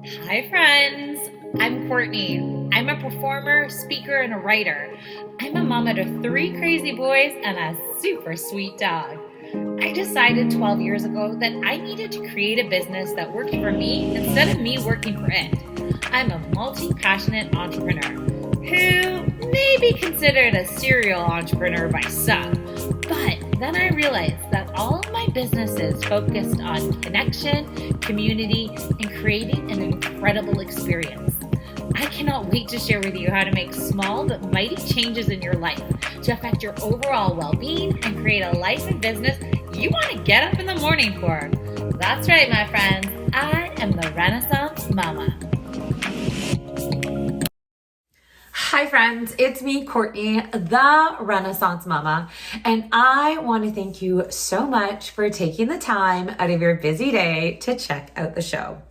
Hi, friends. I'm Courtney. I'm a performer, speaker, and a writer. I'm a mama to three crazy boys and a super sweet dog. I decided 12 years ago that I needed to create a business that worked for me instead of me working for it. I'm a multi-passionate entrepreneur who may be considered a serial entrepreneur by some, but then I realized that all of my businesses focused on connection, community, and creating an incredible experience. I cannot wait to share with you how to make small but mighty changes in your life to affect your overall well-being and create a life and business you want to get up in the morning for. That's right, my friends. I am the Renaissance Mama. Hi friends, it's me, Courtney, the Renaissance Mama, and I want to thank you so much for taking the time out of your busy day to check out the show.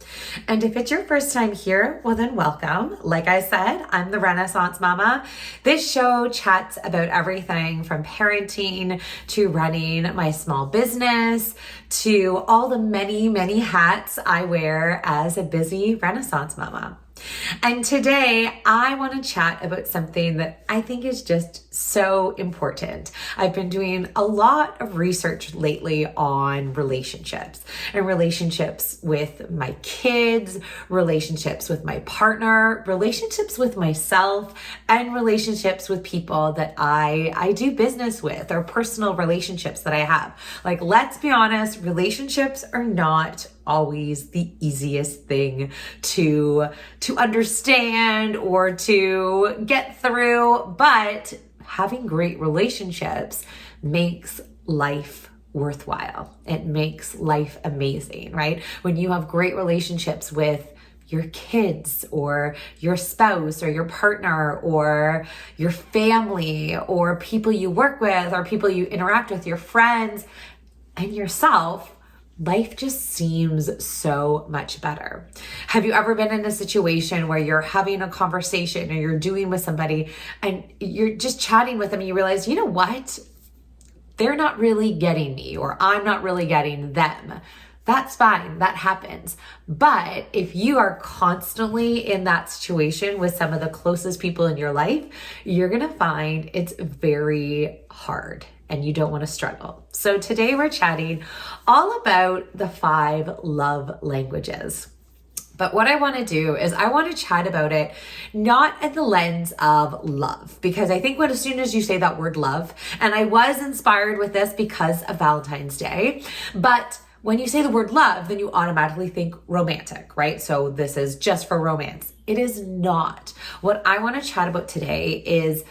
And if it's your first time here, well then welcome. Like I said, I'm the Renaissance Mama. This show chats about everything from parenting to running my small business to all the many, many hats I wear as a busy Renaissance Mama. And today I want to chat about something that I think is just so important. I've been doing a lot of research lately on relationships and relationships with my kids, relationships with my partner, relationships with myself, and relationships with people that I do business with or personal relationships that I have. Like, let's be honest, relationships are not always the easiest thing to understand or to get through, but having great relationships makes life worthwhile. It makes life amazing, right? When you have great relationships with your kids or your spouse or your partner or your family or people you work with or people you interact with, your friends and yourself, life just seems so much better. Have you ever been in a situation where you're having a conversation or you're doing with somebody and you're just chatting with them and you realize, you know what? They're not really getting me or I'm not really getting them. That's fine. That happens. But if you are constantly in that situation with some of the closest people in your life, you're going to find it's very hard and you don't want to struggle. So today we're chatting all about the 5 love languages. But what I want to do is I want to chat about it not at the lens of love, because I think as soon as you say that word love, and I was inspired with this because of Valentine's Day, but when you say the word love, then you automatically think romantic, right? So this is just for romance. It is not. What I want to chat about today is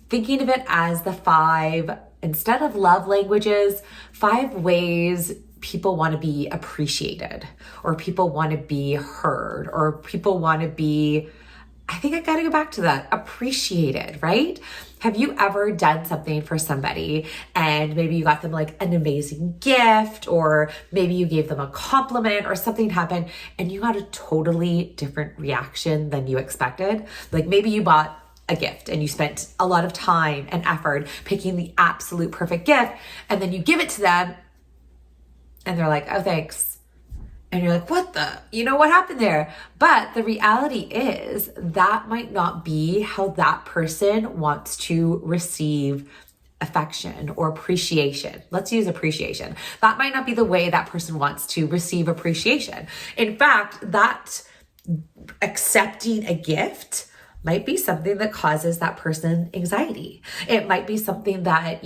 thinking of it as the 5, instead of love languages, 5 ways people want to be appreciated, or people want to be heard, or people want to be, I think I got to go back to that, appreciated, right? Have you ever done something for somebody and maybe you got them like an amazing gift, or maybe you gave them a compliment or something happened and you got a totally different reaction than you expected? Like maybe you bought a gift and you spent a lot of time and effort picking the absolute perfect gift, and then you give it to them and they're like, oh, thanks. And you're like, what happened there? But the reality is that might not be how that person wants to receive affection or appreciation. Let's use appreciation. That might not be the way that person wants to receive appreciation. In fact, that accepting a gift might be something that causes that person anxiety. It might be something that,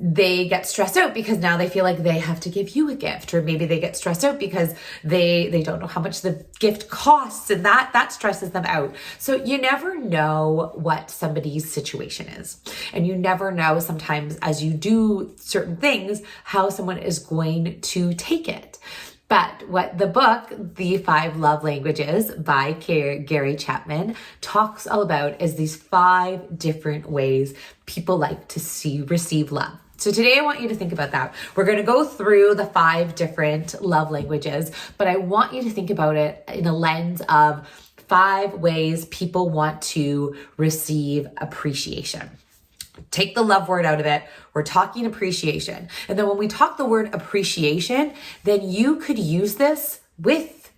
they get stressed out because now they feel like they have to give you a gift, or maybe they get stressed out because they don't know how much the gift costs, and that stresses them out. So you never know what somebody's situation is, and you never know sometimes as you do certain things how someone is going to take it. But what the book, The 5 Love Languages by Gary Chapman, talks all about is these 5 different ways people like to receive love. So today I want you to think about that. We're going to go through the 5 different love languages, but I want you to think about it in a lens of 5 ways people want to receive appreciation. Take the love word out of it. We're talking appreciation. And then when we talk the word appreciation, then you could use this with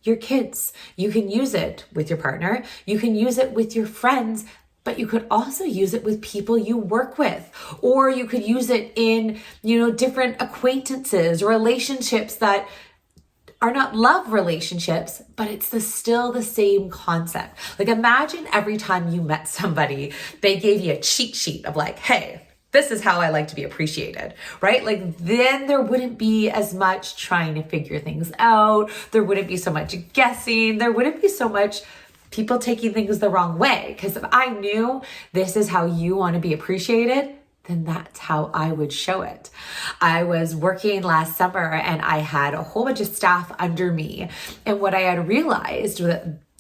your kids. You can use it with your partner. You can use it with your friends, but you could also use it with people you work with, or you could use it in, different acquaintances, relationships that are not love relationships, but it's still the same concept. Like, imagine every time you met somebody, they gave you a cheat sheet of like, hey, this is how I like to be appreciated, right? Like, then there wouldn't be as much trying to figure things out. There wouldn't be so much guessing. There wouldn't be so much people taking things the wrong way. Because if I knew this is how you want to be appreciated, then that's how I would show it. I was working last summer and I had a whole bunch of staff under me. And what I had realized was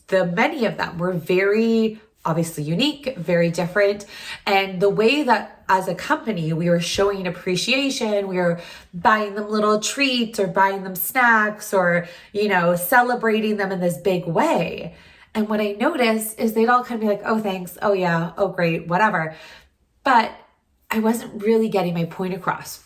that many of them were very obviously unique, very different. And the way that as a company, we were showing appreciation, we were buying them little treats or buying them snacks or, celebrating them in this big way. And what I noticed is they'd all kind of be like, oh, thanks. Oh, yeah. Oh, great. Whatever. But I wasn't really getting my point across.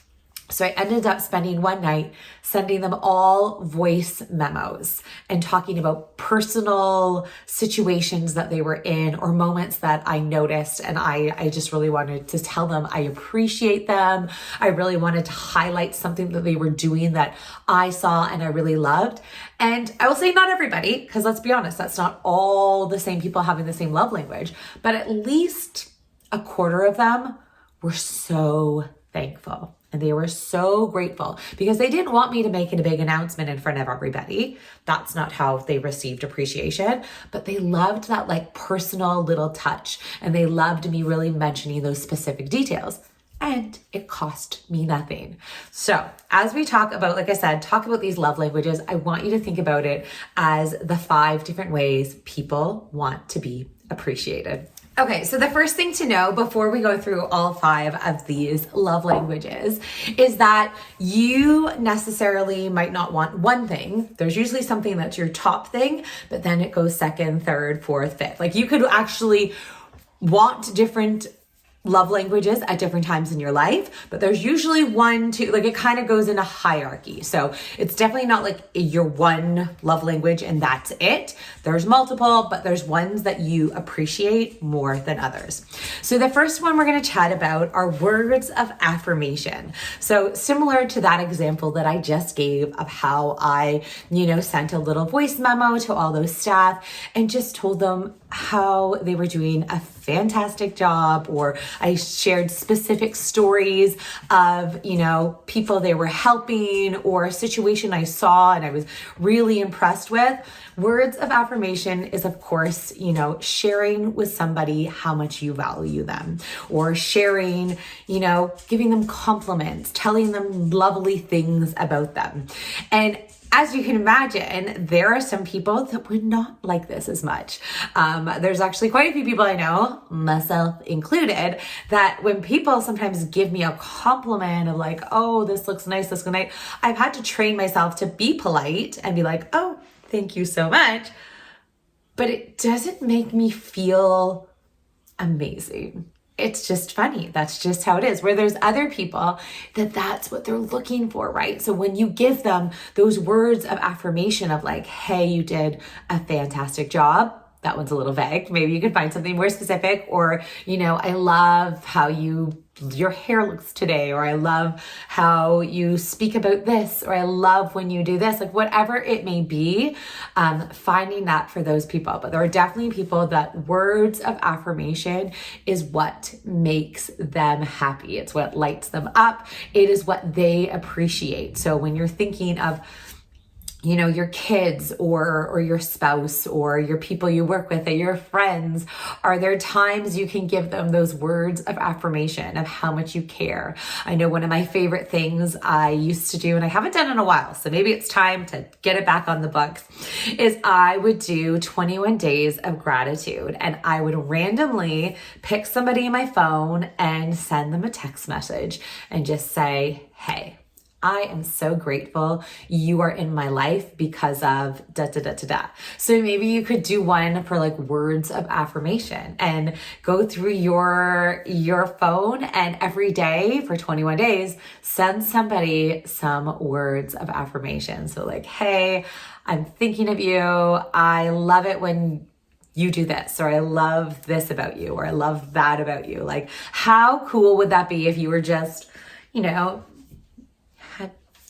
So I ended up spending one night sending them all voice memos and talking about personal situations that they were in or moments that I noticed. And I just really wanted to tell them I appreciate them. I really wanted to highlight something that they were doing that I saw and I really loved. And I will say not everybody, because let's be honest, that's not all the same people having the same love language, but at least a quarter of them were so thankful. And they were so grateful because they didn't want me to make it a big announcement in front of everybody. That's not how they received appreciation, but they loved that like personal little touch. And they loved me really mentioning those specific details. And it cost me nothing. So as we talk about, like I said, talk about these love languages, I want you to think about it as the 5 different ways people want to be appreciated. Okay, so the first thing to know before we go through all 5 of these love languages is that you necessarily might not want one thing. There's usually something that's your top thing, but then it goes second, third, fourth, fifth. Like, you could actually want different love languages at different times in your life, but there's usually 1, 2, like it kind of goes in a hierarchy. So it's definitely not like your one love language and that's it. There's multiple, but there's ones that you appreciate more than others. So the first one we're going to chat about are words of affirmation. So similar to that example that I just gave of how I, sent a little voice memo to all those staff and just told them how they were doing a fantastic job, or I shared specific stories of, people they were helping or a situation I saw and I was really impressed with. Words of affirmation is, of course, sharing with somebody how much you value them, or sharing, giving them compliments, telling them lovely things about them. And as you can imagine, there are some people that would not like this as much. There's actually quite a few people I know, myself included, that when people sometimes give me a compliment of like, oh, this looks nice, this looks nice, I've had to train myself to be polite and be like, oh, thank you so much. But it doesn't make me feel amazing. It's just funny. That's just how it is. Where there's other people that's what they're looking for, right? So when you give them those words of affirmation of like, hey, you did a fantastic job. That one's a little vague. Maybe you could find something more specific, or, I love how your hair looks today, or I love how you speak about this, or I love when you do this, like whatever it may be, finding that for those people. But there are definitely people that words of affirmation is what makes them happy. It's what lights them up. It is what they appreciate. So when you're thinking of your kids or your spouse or your people you work with or your friends, are there times you can give them those words of affirmation of how much you care? I know one of my favorite things I used to do, and I haven't done in a while, so maybe it's time to get it back on the books, is I would do 21 days of gratitude, and I would randomly pick somebody in my phone and send them a text message and just say, hey, I am so grateful you are in my life because of da da da da da. So maybe you could do one for like words of affirmation and go through your phone and every day for 21 days, send somebody some words of affirmation. So like, hey, I'm thinking of you. I love it when you do this, or I love this about you, or I love that about you. Like, how cool would that be if you were just,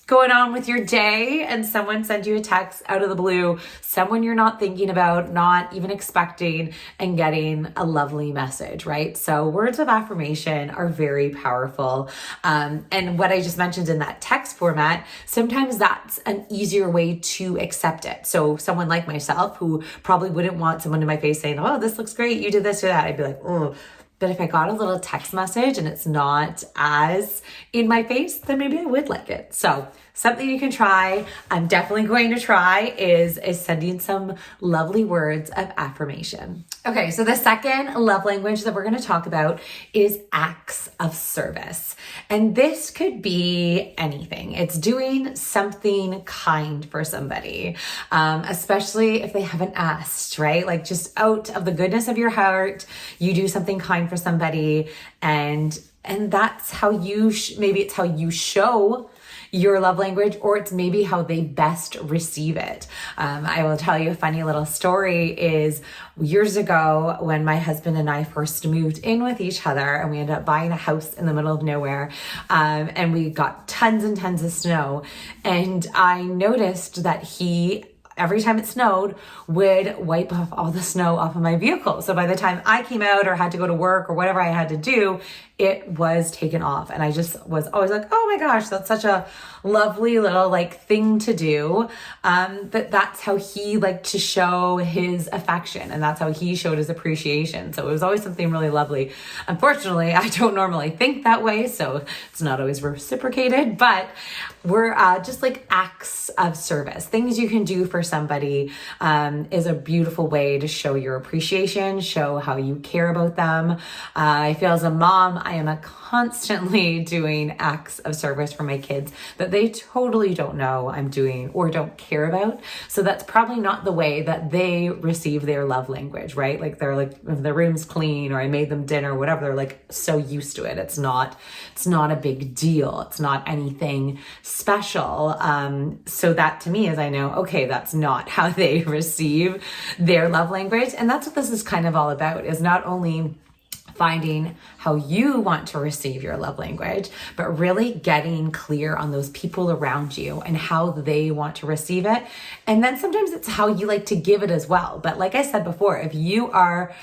going on with your day and someone sent you a text out of the blue, someone you're not thinking about, not even expecting, and getting a lovely message, right? So words of affirmation are very powerful. And what I just mentioned in that text format, sometimes that's an easier way to accept it. So someone like myself who probably wouldn't want someone in my face saying, oh, this looks great, you did this or that, I'd be like, oh. But if I got a little text message and it's not as in my face, then maybe I would like it. So something you can try, I'm definitely going to try, is sending some lovely words of affirmation. Okay, so the second love language that we're going to talk about is acts of service. And this could be anything. It's doing something kind for somebody, especially if they haven't asked, right? Like just out of the goodness of your heart, you do something kind for somebody, and that's how you, maybe it's how you show your love language, or it's maybe how they best receive it. I will tell you a funny little story is years ago when my husband and I first moved in with each other, and we ended up buying a house in the middle of nowhere, and we got tons and tons of snow. And I noticed that he, every time it snowed, would wipe off all the snow off of my vehicle. So by the time I came out or had to go to work or whatever I had to do, it was taken off. And I just was always like, oh my gosh, that's such a lovely little like thing to do. But that's how he liked to show his affection, and that's how he showed his appreciation. So it was always something really lovely. Unfortunately, I don't normally think that way, so it's not always reciprocated, but we're just like acts of service. Things you can do for somebody is a beautiful way to show your appreciation, show how you care about them. I feel as a mom, I am constantly doing acts of service for my kids that they totally don't know I'm doing or don't care about. So that's probably not the way that they receive their love language, right? Like they're like, if the room's clean or I made them dinner, whatever, they're like so used to it. It's not a big deal. It's not anything special. So that to me is, I know, okay, that's not how they receive their love language. And that's what this is kind of all about, is not only finding how you want to receive your love language, but really getting clear on those people around you and how they want to receive it. And then sometimes it's how you like to give it as well. But like I said before, if you are,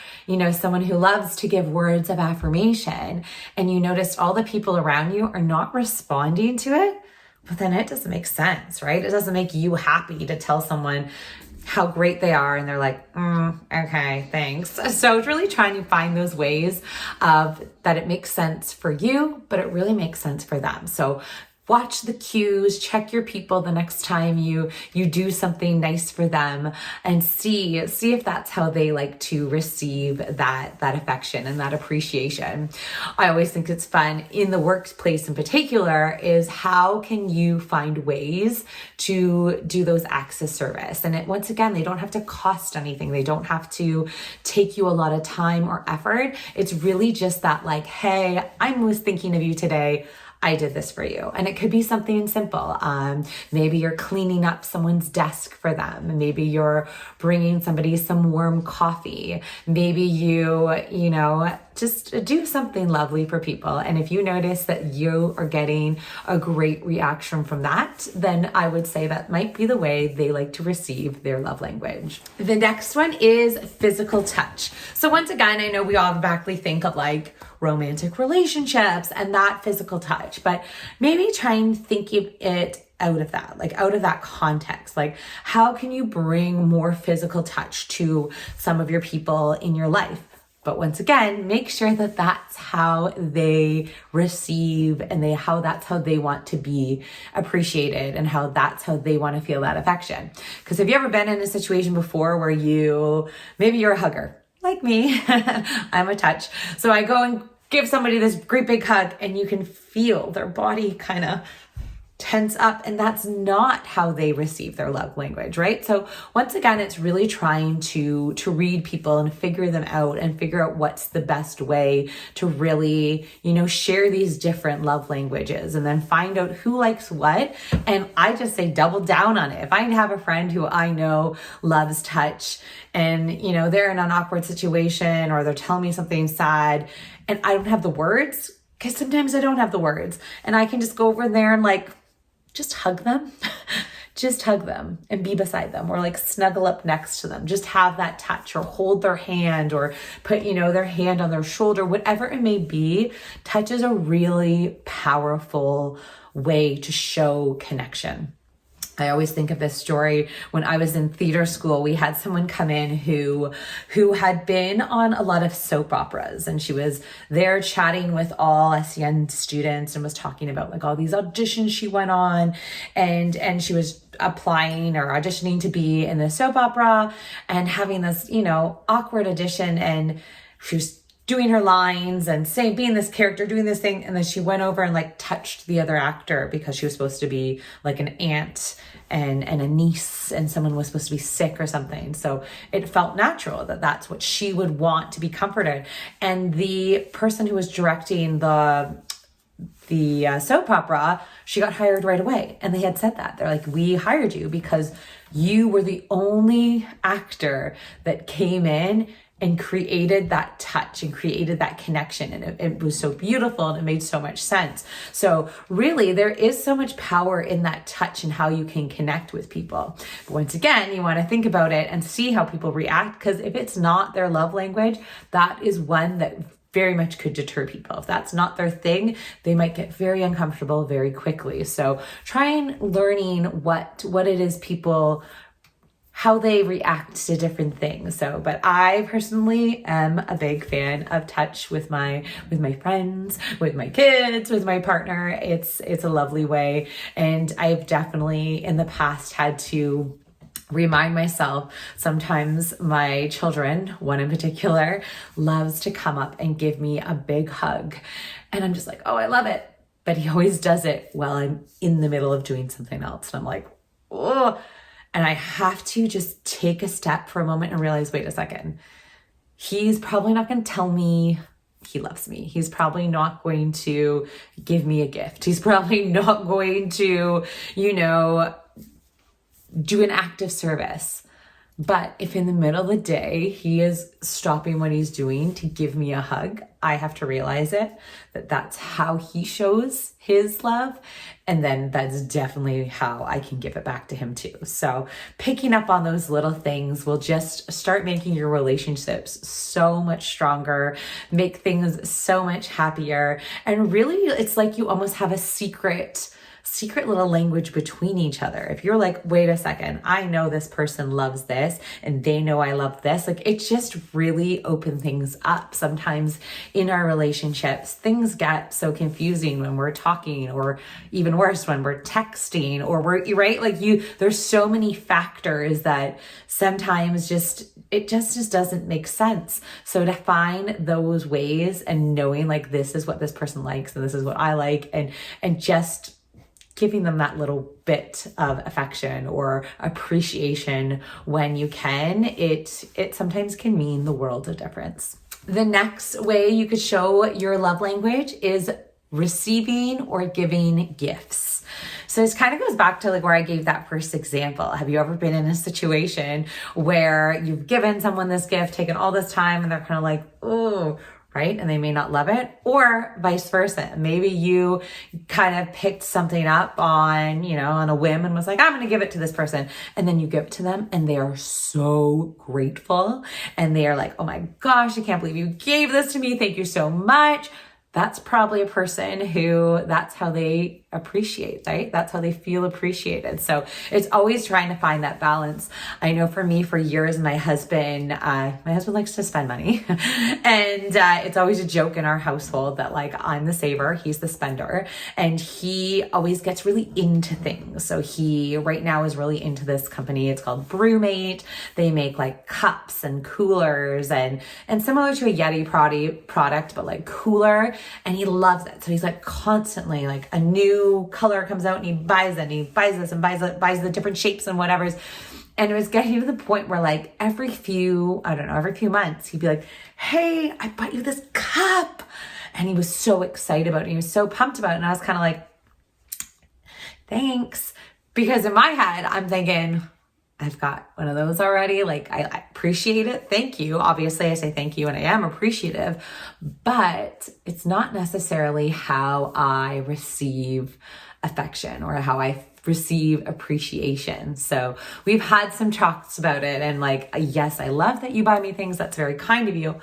someone who loves to give words of affirmation and you notice all the people around you are not responding to it, well, then it doesn't make sense, right? It doesn't make you happy to tell someone how great they are and they're like, okay, thanks. So it's really trying to find those ways of that it makes sense for you, but it really makes sense for them. So watch the cues, check your people the next time you do something nice for them, and see if that's how they like to receive that affection and that appreciation. I always think it's fun in the workplace in particular is how can you find ways to do those acts of service? And once again, they don't have to cost anything. They don't have to take you a lot of time or effort. It's really just that like, hey, I was thinking of you today. I did this for you. And it could be something simple. Maybe you're cleaning up someone's desk for them. Maybe you're bringing somebody some warm coffee. Maybe you just do something lovely for people. And if you notice that you are getting a great reaction from that, then I would say that might be the way they like to receive their love language. The next one is physical touch. So once again, I know we automatically think of like romantic relationships and that physical touch, but maybe try and think of it out of that context. Like, how can you bring more physical touch to some of your people in your life? But once again, make sure that that's how they receive and that's how they want to be appreciated and that's how they want to feel that affection. Because have you ever been in a situation before where maybe you're a hugger, like me, I'm a touch. So I go and give somebody this great big hug and you can feel their body kind of tense up, and that's not how they receive their love language, right? So once again, it's really trying to read people and figure them out and figure out what's the best way to really, share these different love languages, and then find out who likes what. And I just say double down on it. If I have a friend who I know loves touch, and they're in an awkward situation, or they're telling me something sad and I don't have the words, because sometimes I don't have the words, and I can just go over there and just hug them, just hug them and be beside them, or snuggle up next to them, just have that touch, or hold their hand, or put, their hand on their shoulder, whatever it may be. Touch is a really powerful way to show connection. I always think of this story. When I was in theater school, we had someone come in who had been on a lot of soap operas, and she was there chatting with all SEN students and was talking about all these auditions she went on, and she was applying or auditioning to be in the soap opera and having this, awkward audition, and she was doing her lines and being this character, doing this thing. And then she went over and touched the other actor, because she was supposed to be an aunt and a niece, and someone was supposed to be sick or something. So it felt natural that that's what she would want, to be comforted. And the person who was directing the soap opera, she got hired right away. And they had said that. They're like, we hired you because you were the only actor that came in and created that touch and created that connection. And it was so beautiful, and it made so much sense. So really, there is so much power in that touch and how you can connect with people. But once again, you want to think about it and see how people react, because if it's not their love language, that is one that very much could deter people. If that's not their thing, they might get very uncomfortable very quickly. So trying learning what it is people, how they react to different things. So, but I personally am a big fan of touch with my friends, with my kids, with my partner. It's a lovely way. And I've definitely in the past had to remind myself. Sometimes my children, one in particular, loves to come up and give me a big hug. And I'm just like, oh, I love it. But he always does it while I'm in the middle of doing something else. And I'm like, oh. And I have to just take a step for a moment and realize, wait a second, he's probably not going to tell me he loves me. He's probably not going to give me a gift. He's probably not going to, do an act of service. But if in the middle of the day, he is stopping what he's doing to give me a hug, I have to realize that's how he shows his love. And then that's definitely how I can give it back to him too. So picking up on those little things will just start making your relationships so much stronger, make things so much happier. And really, it's like you almost have a secret little language between each other. If you're like, wait a second, I know this person loves this and they know I love this, it just really open things up. Sometimes in our relationships, things get so confusing when we're talking, or even worse, when we're texting, or there's so many factors that sometimes it just doesn't make sense. So to find those ways and knowing this is what this person likes and this is what I like, and just giving them that little bit of affection or appreciation when you can, it sometimes can mean the world of difference. The next way you could show your love language is receiving or giving gifts. So this kind of goes back to where I gave that first example. Have you ever been in a situation where you've given someone this gift, taken all this time, and they're kind of like, oh, right? And they may not love it, or vice versa. Maybe you kind of picked something up on a whim and was like, I'm going to give it to this person. And then you give it to them and they are so grateful. And they are like, oh my gosh, I can't believe you gave this to me. Thank you so much. That's probably a person who that's how they appreciate, right? That's how they feel appreciated. So it's always trying to find that balance. I know for me, for years, my husband likes to spend money. And it's always a joke in our household that I'm the saver, he's the spender. And he always gets really into things. So he right now is really into this company. It's called Brewmate. They make cups and coolers and similar to a Yeti product, but cooler. and he loves it. So he's like constantly like a new color comes out and he buys it and he buys this and buys the different shapes and whatever's. And it was getting to the point where like every few months, he'd be like, hey, I bought you this cup. And he was so excited about it. He was so pumped about it. And I was kind of like, thanks. Because in my head, I'm thinking, I've got one of those already. Like, I appreciate it. Thank you. Obviously, I say thank you and I am appreciative, but it's not necessarily how I receive affection or how I receive appreciation. So we've had some talks about it, and like, yes, I love that you buy me things. That's very kind of you,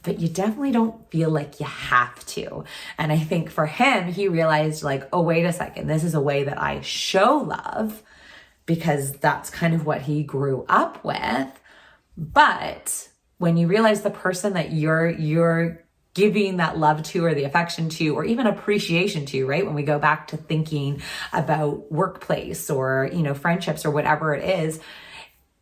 but you definitely don't feel like you have to. And I think for him, he realized like, oh, wait a second, this is a way that I show love, because that's kind of what he grew up with. But when you realize the person that you're giving that love to, or the affection to, or even appreciation to, right? When we go back to thinking about workplace or, friendships or whatever it is,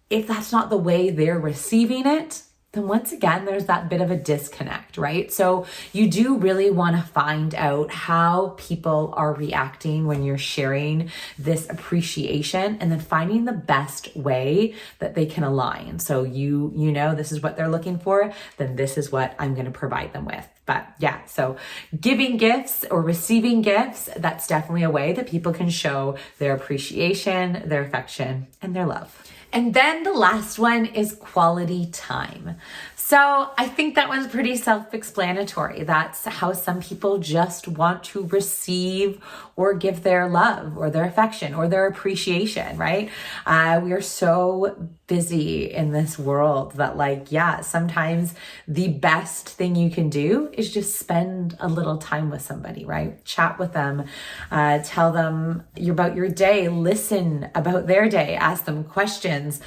if that's not the way they're receiving it, then once again, there's that bit of a disconnect, right? So you do really want to find out how people are reacting when you're sharing this appreciation, and then finding the best way that they can align. So you know, this is what they're looking for, then this is what I'm going to provide them with. But yeah, so giving gifts or receiving gifts, that's definitely a way that people can show their appreciation, their affection, and their love. And then the last one is quality time. So I think that one's pretty self-explanatory. That's how some people just want to receive or give their love or their affection or their appreciation, right? We are so busy in this world that like, yeah, sometimes the best thing you can do is just spend a little time with somebody, right? Chat with them, tell them about your day, listen about their day, ask them questions,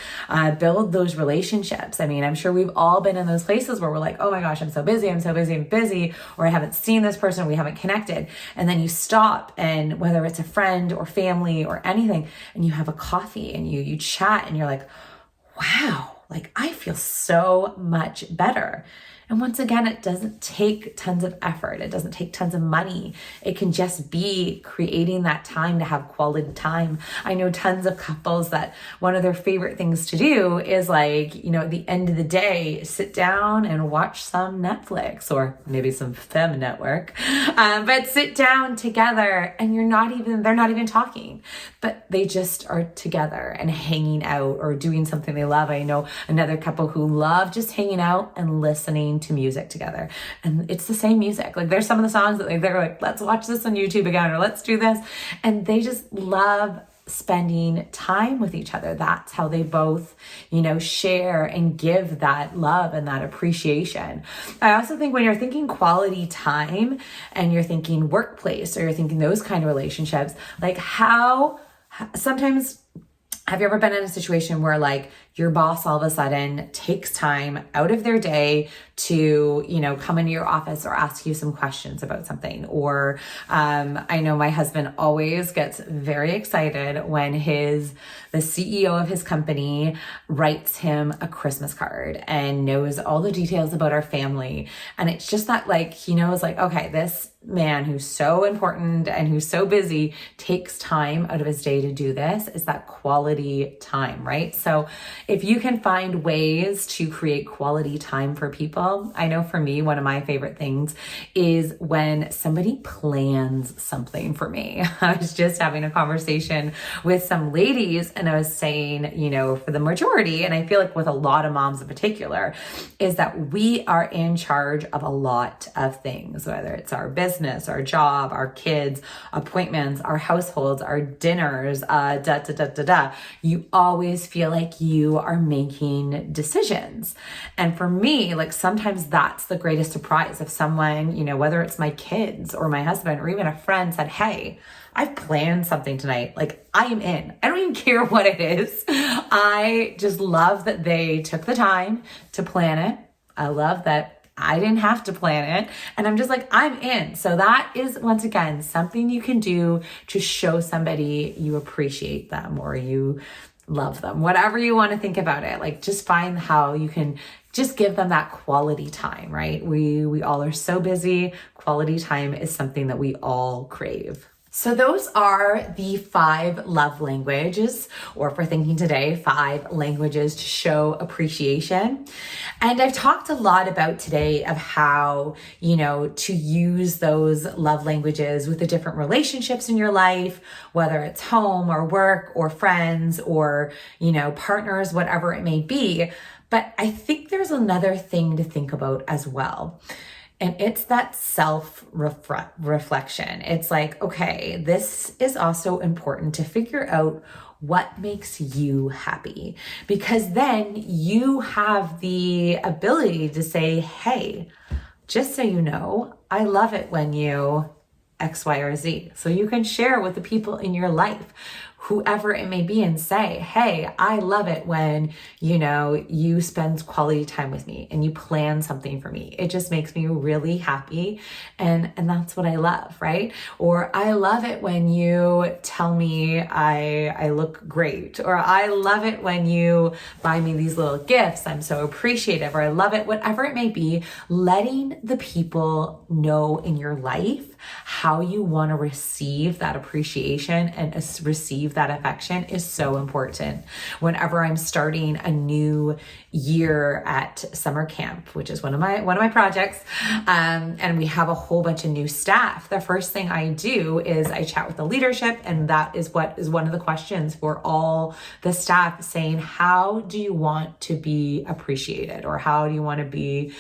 build those relationships. I mean, I'm sure we've all been in those places where we're like, oh my gosh, I'm so busy, or I haven't seen this person, we haven't connected. And then you stop, and whether it's a friend or family or anything, and you have a coffee and you chat and you're like, wow, like I feel so much better. And once again, it doesn't take tons of effort. It doesn't take tons of money. It can just be creating that time to have quality time. I know tons of couples that one of their favorite things to do is like, at the end of the day, sit down and watch some Netflix or maybe some Femme Network, but sit down together and they're not even talking, but they just are together and hanging out or doing something they love. I know another couple who love just hanging out and listening to music together, and it's the same music. Like there's some of the songs that they're like, let's watch this on YouTube again, or let's do this, and they just love spending time with each other. That's how they both, share and give that love and that appreciation. I also think when you're thinking quality time and you're thinking workplace or you're thinking those kind of relationships, like sometimes have you ever been in a situation where like your boss all of a sudden takes time out of their day to, come into your office or ask you some questions about something? Or I know my husband always gets very excited when the CEO of his company writes him a Christmas card and knows all the details about our family. And it's just that like, he knows like, okay, this man who's so important and who's so busy takes time out of his day to do this. Is that quality time, right? So if you can find ways to create quality time for people, I know for me, one of my favorite things is when somebody plans something for me. I was just having a conversation with some ladies and I was saying, for the majority, and I feel like with a lot of moms in particular, is that we are in charge of a lot of things, whether it's our business, our job, our kids, appointments, our households, our dinners, You always feel like you are making decisions. And for me, like sometimes that's the greatest surprise. If someone, whether it's my kids or my husband or even a friend said, hey, I've planned something tonight. Like I am in. I don't even care what it is. I just love that they took the time to plan it. I love that I didn't have to plan it. And I'm just like, I'm in. So that is, once again, something you can do to show somebody you appreciate them or you love them. Whatever you want to think about it, like just find how you can just give them that quality time, right? We all are so busy. Quality time is something that we all crave. So those are the 5 love languages, or for thinking today, 5 languages to show appreciation. And I've talked a lot about today of how, to use those love languages with the different relationships in your life, whether it's home or work or friends or, partners, whatever it may be. But I think there's another thing to think about as well. And it's that self-reflection. It's like, okay, this is also important to figure out what makes you happy, because then you have the ability to say, hey, just so you know, I love it when you X, Y, or Z. So you can share with the people in your life, whoever it may be, and say, hey, I love it when, you spend quality time with me and you plan something for me. It just makes me really happy. And that's what I love, right? Or I love it when you tell me I look great, or I love it when you buy me these little gifts. I'm so appreciative, or I love it, whatever it may be. Letting the people know in your life how you want to receive that appreciation and receive that affection is so important. Whenever I'm starting a new year at summer camp, which is one of my projects, and we have a whole bunch of new staff, the first thing I do is I chat with the leadership, and that is what is one of the questions for all the staff, saying, how do you want to be appreciated, or how do you want to be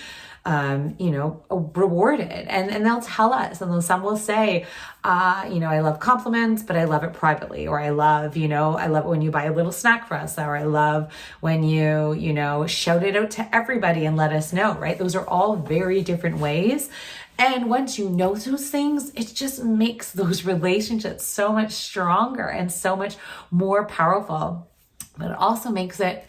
rewarded? And they'll tell us, and some will say, I love compliments, but I love it privately. Or I love it when you buy a little snack for us. Or I love when you shout it out to everybody and let us know, right? Those are all very different ways. And once you know those things, it just makes those relationships so much stronger and so much more powerful. But it also makes it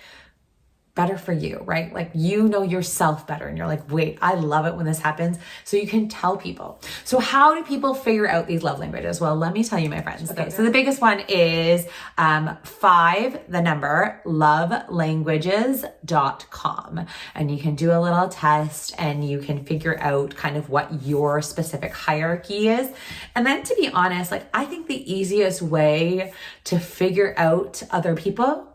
better for you, right? Like, yourself better, and you're like, wait, I love it when this happens. So you can tell people. So how do people figure out these love languages? Well, let me tell you, my friends. Okay, so the biggest one is 5, the number, lovelanguages.com. And you can do a little test and you can figure out kind of what your specific hierarchy is. And then, to be honest, I think the easiest way to figure out other people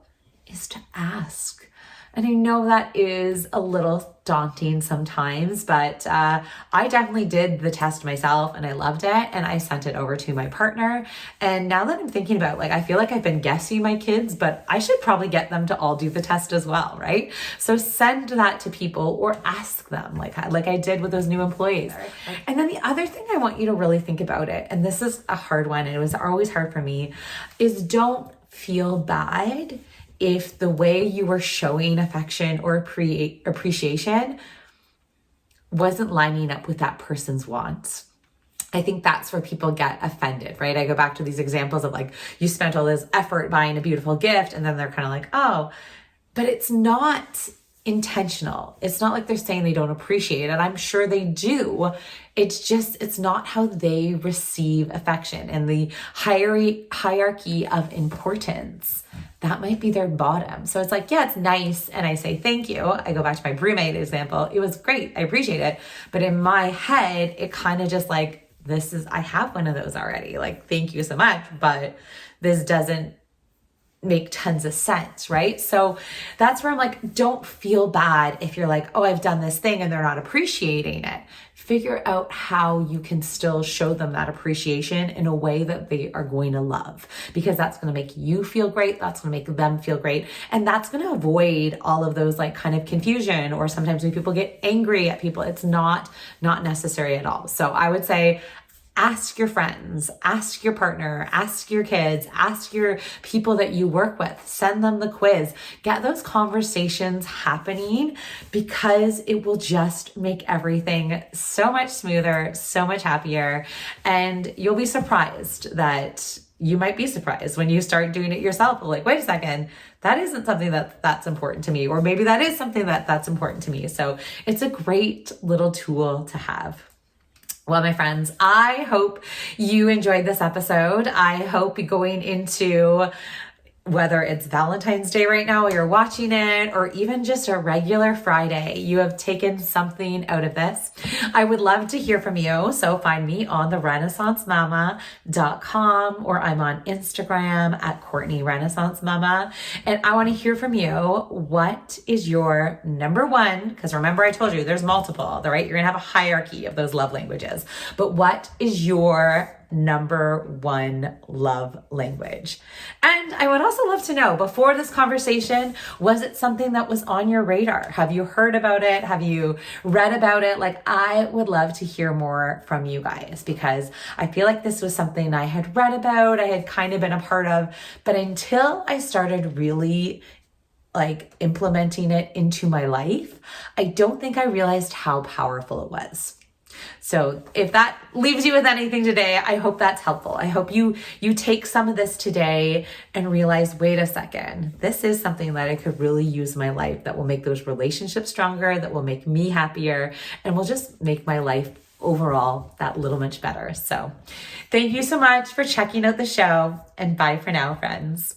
is to ask. And I know that is a little daunting sometimes, but I definitely did the test myself and I loved it, and I sent it over to my partner. And now that I'm thinking about, I feel like I've been guessing my kids, but I should probably get them to all do the test as well, right? So send that to people or ask them, like I did with those new employees. Right. And then the other thing I want you to really think about it, and this is a hard one, and it was always hard for me, is don't feel bad if the way you were showing affection or appreciation wasn't lining up with that person's wants. I think that's where people get offended, right? I go back to these examples of you spent all this effort buying a beautiful gift, and then they're kind of like, oh, but it's not intentional. It's not like they're saying they don't appreciate it. I'm sure they do. It's not how they receive affection, and the hierarchy of importance. That might be their bottom. So it's it's nice. And I say, thank you. I go back to my roommate example. It was great. I appreciate it. But in my head, it kind of just I have one of those already. Thank you so much. But this doesn't make tons of sense, right? So that's where I'm don't feel bad if you're oh, I've done this thing and they're not appreciating it. Figure out how you can still show them that appreciation in a way that they are going to love, because that's going to make you feel great. That's going to make them feel great. And that's going to avoid all of those kind of confusion, or sometimes when people get angry at people, it's not necessary at all. So I would say, ask your friends, ask your partner, ask your kids, ask your people that you work with, send them the quiz, get those conversations happening, because it will just make everything so much smoother, so much happier. And you'll be surprised that you might be surprised when you start doing it yourself. Wait a second, that isn't something that's important to me, or maybe that is something that's important to me. So it's a great little tool to have. Well, my friends, I hope you enjoyed this episode. I hope going into whether it's Valentine's Day right now, you're watching it, or even just a regular Friday, you have taken something out of this. I would love to hear from you. So find me on therenaissancemama.com, or I'm on Instagram at Courtney Renaissance Mama. And I want to hear from you. What is your number one? Because remember, I told you there's multiple, right? You're going to have a hierarchy of those love languages. But what is your number one love language? And I would also love to know, before this conversation, was it something that was on your radar? Have you heard about it? Have you read about it? Like, I would love to hear more from you guys, because I feel like this was something I had read about, I had kind of been a part of, but until I started really like implementing it into my life, I don't think I realized how powerful it was. So if that leaves you with anything today, I hope that's helpful. I hope you take some of this today and realize, wait a second, this is something that I could really use in my life that will make those relationships stronger, that will make me happier, and will just make my life overall that little much better. So thank you so much for checking out the show, and bye for now, friends.